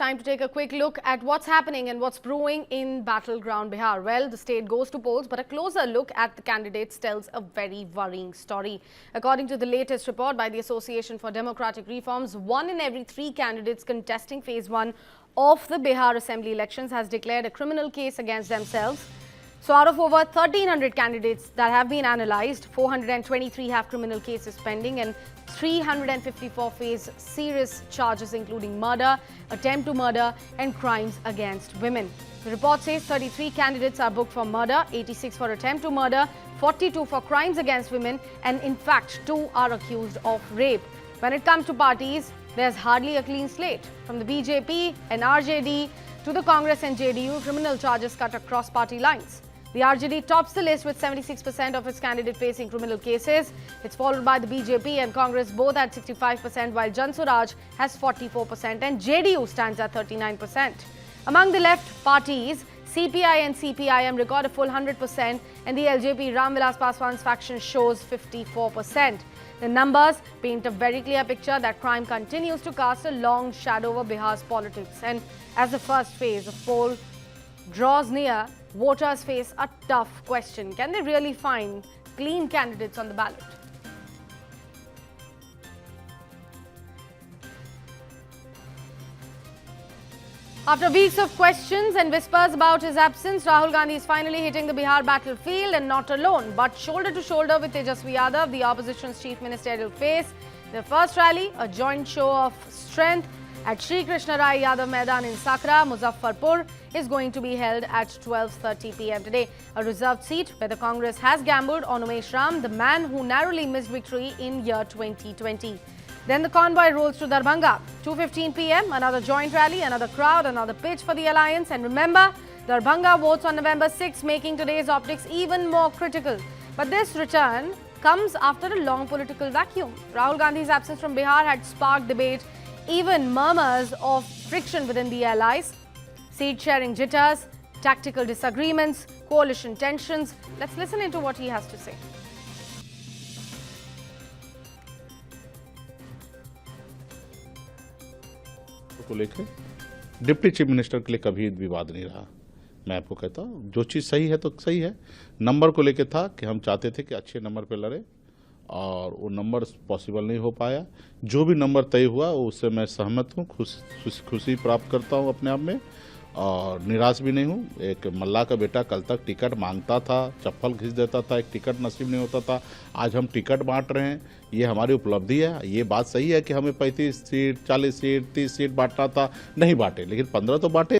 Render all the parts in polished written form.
Time to take a quick look at what's happening and what's brewing in battleground Bihar. Well, the state goes to polls, but a closer look at the candidates tells a very worrying story. According to the latest report by the Association for Democratic Reforms, 1 in every 3 candidates contesting phase 1 of the Bihar Assembly elections has declared a criminal case against themselves. So out of over 1,300 candidates that have been analysed, 423 have criminal cases pending and 354 face serious charges including murder, attempt to murder and crimes against women. The report says 33 candidates are booked for murder, 86 for attempt to murder, 42 for crimes against women and in fact 2 are accused of rape. When it comes to parties, there's hardly a clean slate. From the BJP and RJD to the Congress and JDU, criminal charges cut across party lines. The RJD tops the list with 76% of its candidates facing criminal cases. It's followed by the BJP and Congress, both at 65%, while Jan Swaraj has 44% and JDU stands at 39%. Among the left parties, CPI and CPIM record a full 100% and the LJP Ram Vilas Paswan's faction shows 54%. The numbers paint a very clear picture that crime continues to cast a long shadow over Bihar's politics. And as the first phase of poll draws near, voters face a tough question. Can they really find clean candidates on the ballot? After weeks of questions and whispers about his absence, Rahul Gandhi is finally hitting the Bihar battlefield and not alone, but shoulder to shoulder with Tejasvi Yadav, the opposition's chief ministerial face. Their first rally, a joint show of strength at Shri Krishna Rai Yadav Maidan in Sakra, Muzaffarpur, is going to be held at 12:30 p.m. today. A reserved seat where the Congress has gambled on Umesh Ram, the man who narrowly missed victory in year 2020. Then the convoy rolls to Darbhanga. 2:15 p.m., another joint rally, another crowd, another pitch for the alliance. And remember, Darbhanga votes on November 6, making today's optics even more critical. But this return comes after a long political vacuum. Rahul Gandhi's absence from Bihar had sparked debate, even murmurs of friction within the allies, seat-sharing jitters, tactical disagreements, coalition tensions. Let's listen into what he has to say. को लेकर deputy chief minister के लिए कभी विवाद नहीं रहा। मैं आपको कहता हूँ जो चीज़ सही है तो सही है। नंबर को लेकर था कि हम चाहते थे कि अच्छे नंबर पे लड़े और वो नंबर पॉसिबल नहीं हो पाया। जो भी नंबर तय हुआ उससे मैं सहमत हूँ, खुशी प्राप्त करता हूँ अपने आप में और निराश भी नहीं हूँ। एक मल्ला का बेटा कल तक टिकट मांगता था, चप्पल घिस देता था, एक टिकट नसीब नहीं होता था। आज हम टिकट बांट रहे हैं, ये हमारी उपलब्धि है। ये बात सही है कि हमें 35 सीट, 40 सीट, 30 सीट बांटना था, नहीं बांटे, लेकिन 15 तो बांटे।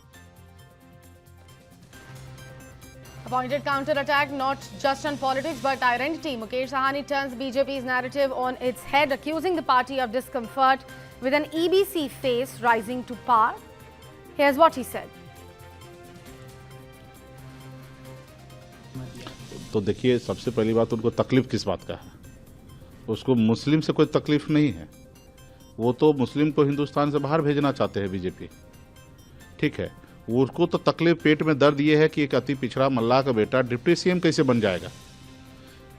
A pointed counter-attack not just on politics but identity. Mukesh Sahani turns BJP's narrative on its head, accusing the party of discomfort with an EBC face rising to power. Here's what he said. तो देखिए, सबसे पहली बात उनको तकलीफ किस बात का है? उसको मुस्लिम से कोई तकलीफ नहीं है। वो तो मुस्लिम को हिंदुस्तान से बाहर भेजना चाहते हैं बीजेपी, ठीक है। उसको तो तकलीफ, पेट में दर्द ये है कि एक अति पिछड़ा मल्ला का बेटा डिप्टी सीएम कैसे बन जाएगा,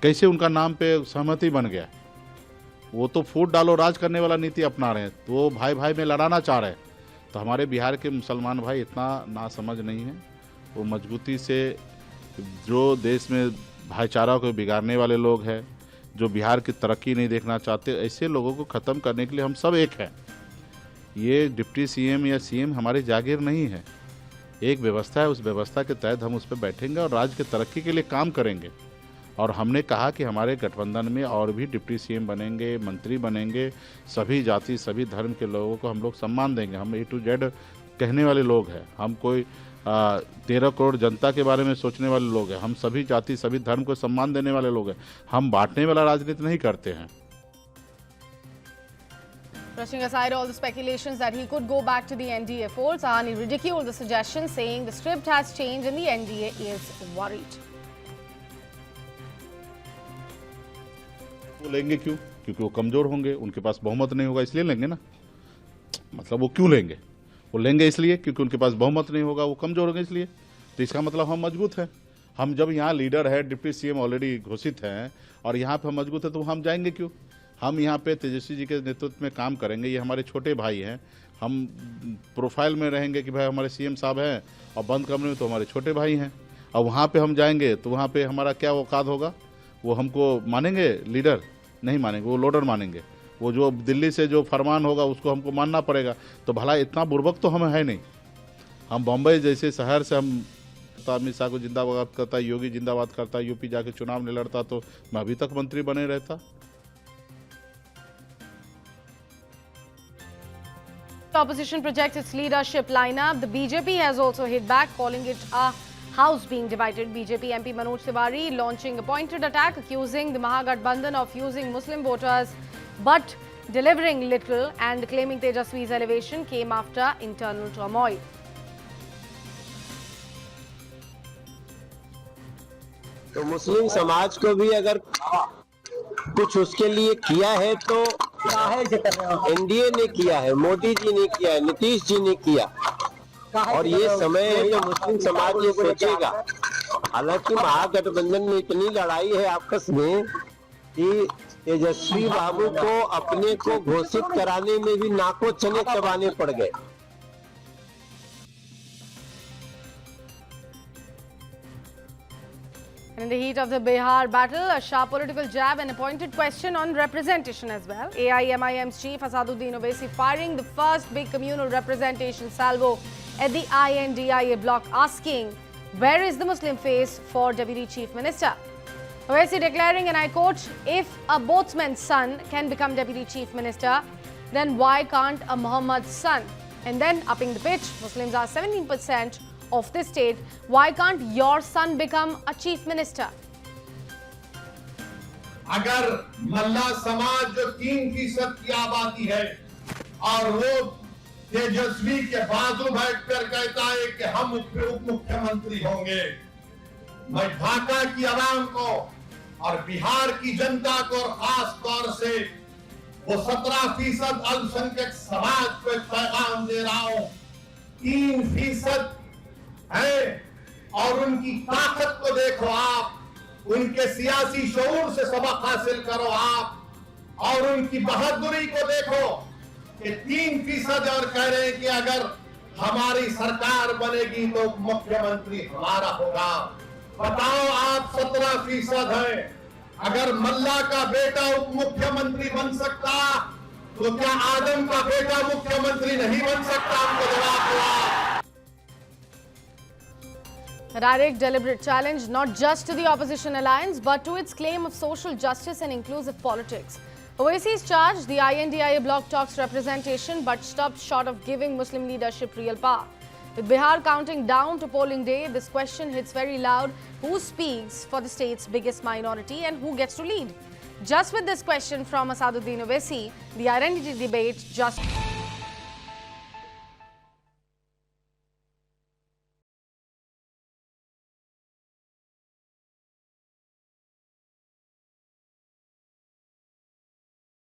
कैसे उनका नाम पे सहमति बन गया। वो तो फूट डालो राज करने वाला नीति अपना रहे हैं, तो वो भाई भाई में लड़ाना चाह रहे हैं। तो हमारे बिहार के मुसलमान भाई इतना नासमझ नहीं है। वो मजबूती से जो देश में भाईचारा को बिगाड़ने वाले लोग हैं, जो बिहार की तरक्की नहीं देखना चाहते, ऐसे लोगों को ख़त्म करने के लिए हम सब एक हैं। ये डिप्टी सीएम या सीएम हमारी जागीर नहीं है, एक व्यवस्था है। उस व्यवस्था के तहत हम उस पर बैठेंगे और राज्य की तरक्की के लिए काम करेंगे। और हमने कहा कि हमारे गठबंधन में और भी डिप्टी सीएम बनेंगे, मंत्री बनेंगे, सभी जाति सभी धर्म के लोगों को हम लोग सम्मान देंगे। हम A to Z कहने वाले लोग हैं। हम कोई 13 करोड़ जनता के बारे में सोचने वाले लोग हैं। हम सभी जाति सभी धर्म को सम्मान देने वाले लोग हैं। हम बांटने वाला राजनीति नहीं करते हैं। Brushing aside all the speculations that he could go back to the NDA fold, Sahani ridiculed the suggestion, saying the script has changed and the NDA is worried. वो लेंगे क्यों? क्योंकि वो कमजोर होंगे, उनके पास बहुमत नहीं होगा, इसलिए लेंगे ना। मतलब वो क्यों लेंगे? वो लेंगे इसलिए क्योंकि उनके पास बहुमत नहीं होगा, वो कमजोर होंगे इसलिए। तो इसका मतलब हम मजबूत हैं। हम जब यहाँ लीडर है, डिप्टी सीएम ऑलरेडी घोषित हैं और यहाँ पे हम मजबूत है, तो हम जाएंगे क्यों? हम यहाँ पे तेजस्वी जी के नेतृत्व में काम करेंगे। ये हमारे छोटे भाई हैं, हम प्रोफाइल में रहेंगे कि भाई हमारे सीएम साहब हैं, और बंद कमरे में तो हमारे छोटे भाई हैं। और वहाँ पे हम जाएंगे तो वहाँ पे हमारा क्या औकात होगा? वो हमको मानेंगे लीडर? नहीं मानेंगे, वो लोडर मानेंगे। वो जो दिल्ली से जो फरमान होगा उसको हमको मानना पड़ेगा। तो भला इतना बुर्बक तो हम है नहीं। हम बम्बई जैसे शहर से हम अमित शाह को जिंदाबाद करता, योगी जिंदाबाद करता, यूपी जाके चुनाव नहीं लड़ता तो मैं अभी तक मंत्री बने रहता। Opposition projects its leadership lineup. The BJP has also hit back, calling it a house being divided. BJP MP Manoj Tiwari launching a pointed attack, accusing the Mahagathbandhan of using Muslim voters but delivering little, and claiming Tejaswi's elevation came after internal turmoil. तो मुस्लिम समाज को भी अगर कुछ उसके लिए किया है तो एनडीए ने किया है, मोदी जी ने किया है, नीतीश जी ने किया। और ये समय है जो मुस्लिम समाज ये सोचेगा। हालांकि महागठबंधन में इतनी लड़ाई है आपस में कि तेजस्वी बाबू को अपने को घोषित कराने में भी नाको चने चबाने पड़ गए। In the heat of the Bihar battle, a sharp political jab and a pointed question on representation as well. AIMIM's chief Asaduddin Owaisi firing the first big communal representation salvo at the INDIA bloc, asking, where is the Muslim face for Deputy Chief Minister? Owaisi declaring, and I quote, if a boatsman's son can become Deputy Chief Minister, then why can't a Muhammad's son? And then upping the pitch, Muslims are 17% of this state. Why can't your son become a chief minister? अगर मल्ला समाज जो 3% की आबादी है और वो तेजस्वी के बाजू बैठकर कहता है कि हम उप मुख्यमंत्री होंगे, मैं ढाका की आवाम को और बिहार की जनता को और खास तौर से वो 17% अल्पसंख्यक समाज को एक पैगाम दे रहा हूं। 3% है और उनकी ताकत को देखो आप, उनके सियासी शऊर से सबक हासिल करो आप, और उनकी बहादुरी को देखो कि 3% और कह रहे हैं कि अगर हमारी सरकार बनेगी तो मुख्यमंत्री हमारा होगा। बताओ आप 17% है, अगर मल्ला का बेटा उप मुख्यमंत्री बन सकता तो क्या आदम का बेटा मुख्यमंत्री नहीं बन सकता? उनको जवाब दो। A direct, deliberate challenge not just to the opposition alliance but to its claim of social justice and inclusive politics. Owaisi's charged the INDIA bloc talks representation but stopped short of giving Muslim leadership real power. With Bihar counting down to polling day, this question hits very loud: who speaks for the state's biggest minority and who gets to lead? Just with this question from Asaduddin Owaisi, the identity debate just